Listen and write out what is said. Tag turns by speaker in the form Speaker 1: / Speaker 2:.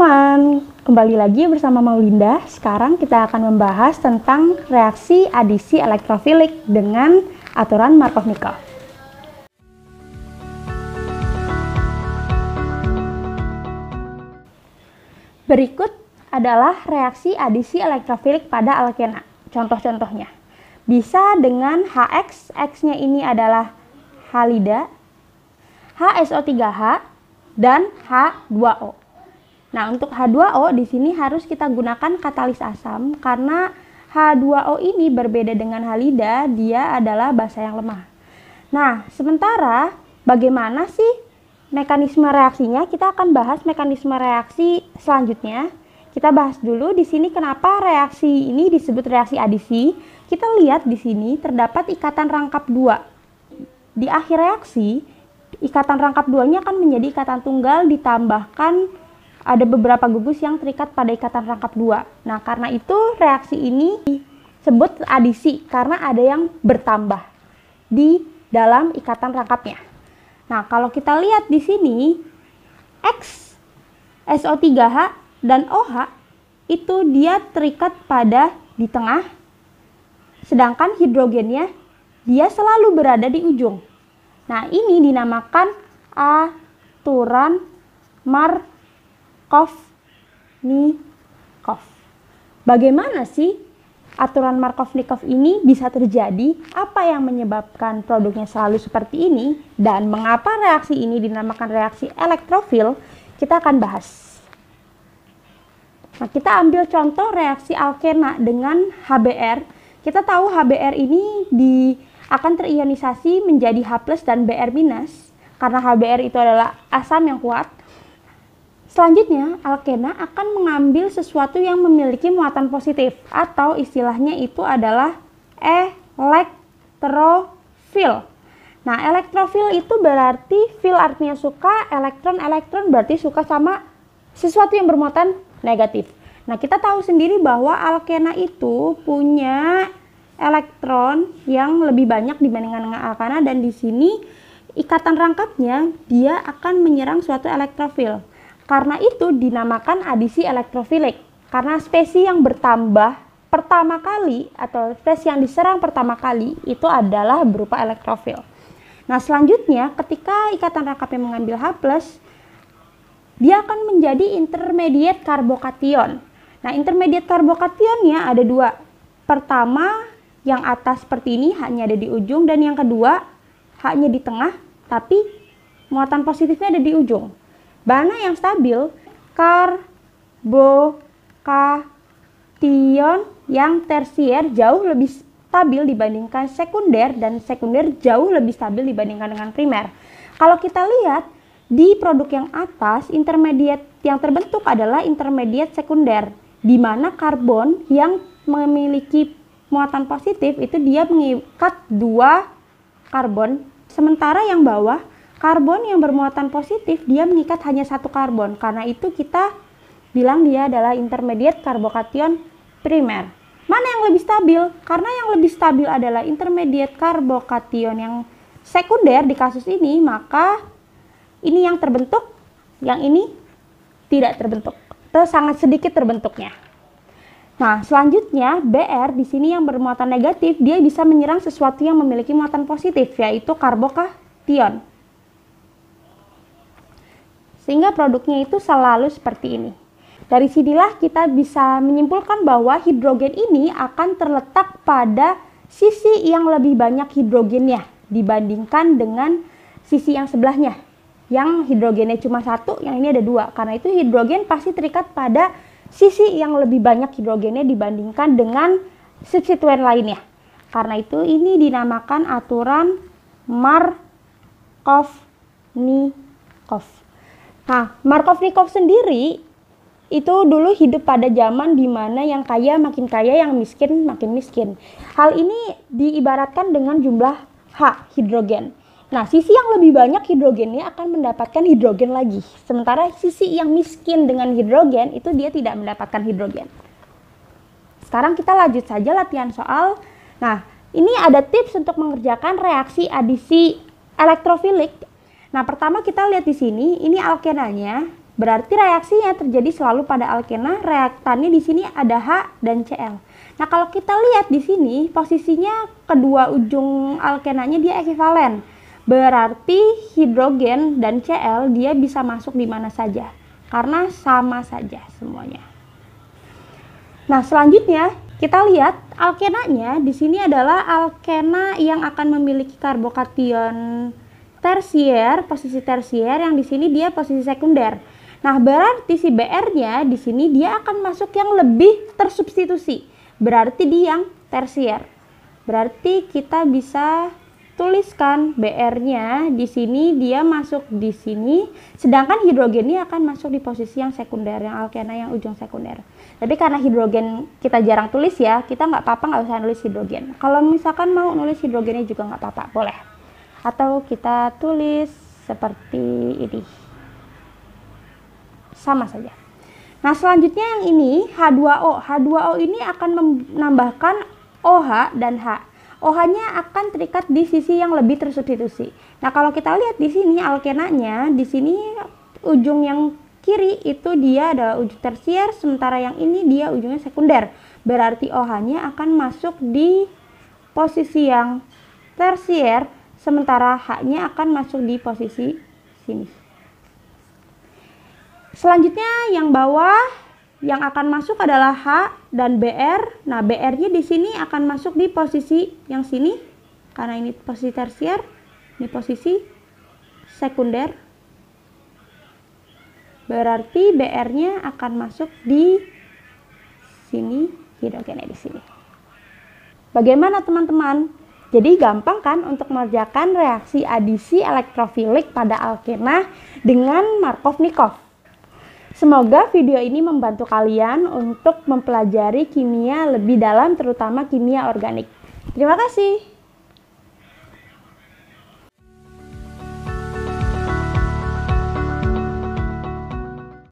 Speaker 1: teman-teman, kembali lagi bersama Maulinda. Sekarang kita akan membahas tentang reaksi adisi elektrofilik dengan aturan Markovnikov. Berikut adalah reaksi adisi elektrofilik pada alkena. Contoh-contohnya bisa dengan HX, X-nya ini adalah halida, HSO3H, dan H2O. Nah, untuk H2O di sini harus kita gunakan katalis asam karena H2O ini berbeda dengan halida, dia adalah basa yang lemah. Nah, sementara bagaimana sih mekanisme reaksinya? Kita akan bahas mekanisme reaksi selanjutnya. Kita bahas dulu di sini kenapa reaksi ini disebut reaksi adisi. Kita lihat di sini terdapat ikatan rangkap 2. Di akhir reaksi, ikatan rangkap 2-nya akan menjadi ikatan tunggal ditambahkan ada beberapa gugus yang terikat pada ikatan rangkap 2. Nah, karena itu reaksi ini disebut adisi karena ada yang bertambah di dalam ikatan rangkapnya. Nah, kalau kita lihat di sini X, SO3H, dan OH itu dia terikat pada di tengah, sedangkan hidrogennya dia selalu berada di ujung. Nah, ini dinamakan aturan Markovnikov. Bagaimana sih aturan Markovnikov ini bisa terjadi? Apa yang menyebabkan produknya selalu seperti ini? Dan mengapa reaksi ini dinamakan reaksi elektrofil? Kita akan bahas. Nah, kita ambil contoh reaksi alkena dengan HBr. Kita tahu HBr ini akan terionisasi menjadi H+ dan Br-, karena HBr itu adalah asam yang kuat. Selanjutnya, alkena akan mengambil sesuatu yang memiliki muatan positif, atau istilahnya itu adalah elektrofil. Nah, elektrofil itu berarti fil artinya suka, elektron berarti suka sama sesuatu yang bermuatan negatif. Nah, kita tahu sendiri bahwa alkena itu punya elektron yang lebih banyak dibandingkan dengan alkana, dan di sini ikatan rangkapnya dia akan menyerang suatu elektrofil. Karena itu dinamakan adisi elektrofilik. Karena spesies yang bertambah pertama kali atau spesies yang diserang pertama kali itu adalah berupa elektrofil. Nah, selanjutnya ketika ikatan rangkapnya mengambil H+, dia akan menjadi intermediate karbokation. Nah, intermediate karbokationnya ada 2. Pertama, yang atas seperti ini hanya ada di ujung, dan yang kedua hanya di tengah tapi muatan positifnya ada di ujung. Mana yang stabil? Karbokation yang tersier jauh lebih stabil dibandingkan sekunder, dan sekunder jauh lebih stabil dibandingkan dengan primer. Kalau kita lihat di produk yang atas, intermediate yang terbentuk adalah intermediate sekunder, di mana karbon yang memiliki muatan positif itu dia mengikat 2 karbon, sementara yang bawah karbon yang bermuatan positif dia mengikat hanya 1 karbon. Karena itu kita bilang dia adalah intermediate karbokation primer. Mana yang lebih stabil? Karena yang lebih stabil adalah intermediate karbokation yang sekunder di kasus ini, maka ini yang terbentuk, yang ini tidak terbentuk, atau sangat sedikit terbentuknya. Nah, selanjutnya Br di sini yang bermuatan negatif, dia bisa menyerang sesuatu yang memiliki muatan positif, yaitu karbokation. Sehingga produknya itu selalu seperti ini. Dari sinilah kita bisa menyimpulkan bahwa hidrogen ini akan terletak pada sisi yang lebih banyak hidrogennya dibandingkan dengan sisi yang sebelahnya. Yang hidrogennya cuma 1, yang ini ada 2. Karena itu hidrogen pasti terikat pada sisi yang lebih banyak hidrogennya dibandingkan dengan substituen lainnya. Karena itu ini dinamakan aturan Markovnikov. Nah, Markovnikov sendiri itu dulu hidup pada zaman di mana yang kaya makin kaya, yang miskin makin miskin. Hal ini diibaratkan dengan jumlah H hidrogen. Nah, sisi yang lebih banyak hidrogennya akan mendapatkan hidrogen lagi. Sementara sisi yang miskin dengan hidrogen itu dia tidak mendapatkan hidrogen. Sekarang kita lanjut saja latihan soal. Nah, ini ada tips untuk mengerjakan reaksi adisi elektrofilik. Nah, pertama kita lihat di sini, ini alkenanya Berarti reaksinya terjadi selalu pada alkena, reaktannya di sini ada H dan Cl. Nah, kalau kita lihat di sini posisinya kedua ujung alkenanya dia ekivalen. Berarti hidrogen dan Cl dia bisa masuk di mana saja karena sama saja semuanya. Nah, selanjutnya kita lihat alkenanya di sini adalah alkena yang akan memiliki karbokation tersier, posisi tersier, yang di sini dia posisi sekunder. Nah, berarti si Br-nya di sini dia akan masuk yang lebih tersubstitusi. Berarti di yang tersier. Berarti kita bisa tuliskan Br-nya di sini dia masuk di sini, sedangkan hidrogennya akan masuk di posisi yang sekunder, yang alkena yang ujung sekunder. Tapi karena hidrogen kita jarang tulis ya, kita nggak apa-apa nggak usah nulis hidrogen. Kalau misalkan mau nulis hidrogennya juga nggak apa-apa, boleh. Atau kita tulis seperti ini. Sama saja. Nah, selanjutnya yang ini H2O. H2O ini akan menambahkan OH dan H. OH-nya akan terikat di sisi yang lebih tersubstitusi. Nah, kalau kita lihat di sini alkenanya, di sini ujung yang kiri itu dia adalah ujung tersier, sementara yang ini dia ujungnya sekunder. Berarti OH-nya akan masuk di posisi yang tersier, sementara H-nya akan masuk di posisi sini. Selanjutnya yang bawah yang akan masuk adalah H dan Br. Nah, Br-nya di sini akan masuk di posisi yang sini karena ini posisi tersier, ini posisi sekunder. Berarti Br-nya akan masuk di sini, hidrogennya di sini. Bagaimana teman-teman? Jadi gampang kan untuk mengerjakan reaksi adisi elektrofilik pada alkena dengan Markovnikov. Semoga video ini membantu kalian untuk mempelajari kimia lebih dalam, terutama kimia organik. Terima kasih.